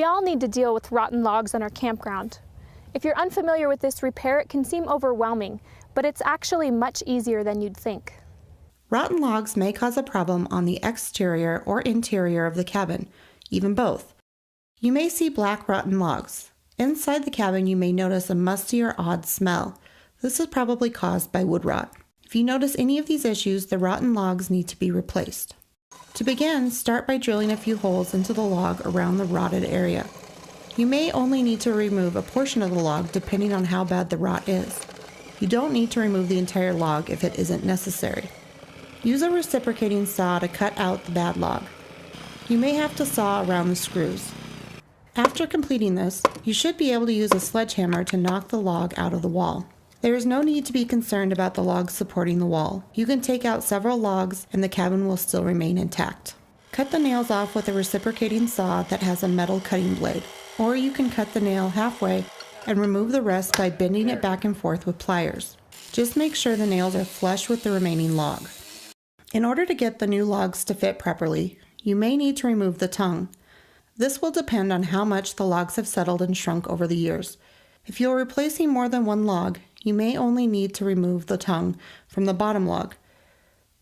We all need to deal with rotten logs on our campground. If you're unfamiliar with this repair, it can seem overwhelming, but it's actually much easier than you'd think. Rotten logs may cause a problem on the exterior or interior of the cabin, even both. You may see black rotten logs. Inside the cabin, you may notice a musty or odd smell. This is probably caused by wood rot. If you notice any of these issues, the rotten logs need to be replaced. To begin, start by drilling a few holes into the log around the rotted area. You may only need to remove a portion of the log depending on how bad the rot is. You don't need to remove the entire log if it isn't necessary. Use a reciprocating saw to cut out the bad log. You may have to saw around the screws. After completing this, you should be able to use a sledgehammer to knock the log out of the wall. There is no need to be concerned about the logs supporting the wall. You can take out several logs and the cabin will still remain intact. Cut the nails off with a reciprocating saw that has a metal cutting blade, or you can cut the nail halfway and remove the rest by bending it back and forth with pliers. Just make sure the nails are flush with the remaining log. In order to get the new logs to fit properly, you may need to remove the tongue. This will depend on how much the logs have settled and shrunk over the years. If you are replacing more than one log, you may only need to remove the tongue from the bottom log.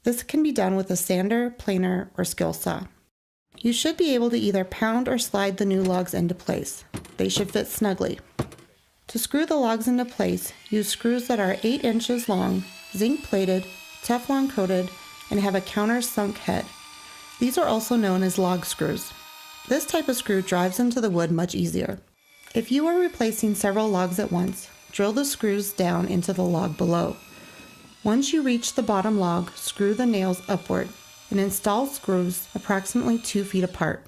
This can be done with a sander, planer, or skill saw. You should be able to either pound or slide the new logs into place. They should fit snugly. To screw the logs into place, use screws that are 8 inches long, zinc plated, Teflon coated, and have a countersunk head. These are also known as log screws. This type of screw drives into the wood much easier. If you are replacing several logs at once, drill the screws down into the log below. Once you reach the bottom log, screw the nails upward and install screws approximately 2 feet apart.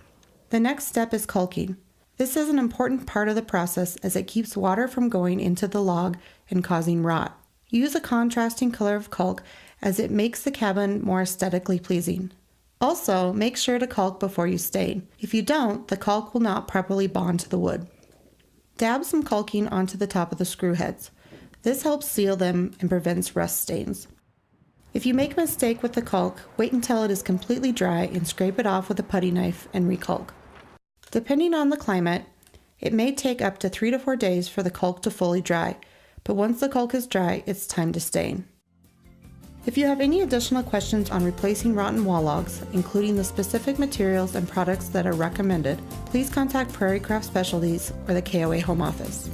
The next step is caulking. This is an important part of the process as it keeps water from going into the log and causing rot. Use a contrasting color of caulk as it makes the cabin more aesthetically pleasing. Also, make sure to caulk before you stain. If you don't, the caulk will not properly bond to the wood. Dab some caulking onto the top of the screw heads. This helps seal them and prevents rust stains. If you make a mistake with the caulk, wait until it is completely dry and scrape it off with a putty knife and recaulk. Depending on the climate, it may take up to 3 to 4 days for the caulk to fully dry, but once the caulk is dry, it's time to stain. If you have any additional questions on replacing rotten wall logs, including the specific materials and products that are recommended, please contact Prairie Craft Specialties or the KOA Home Office.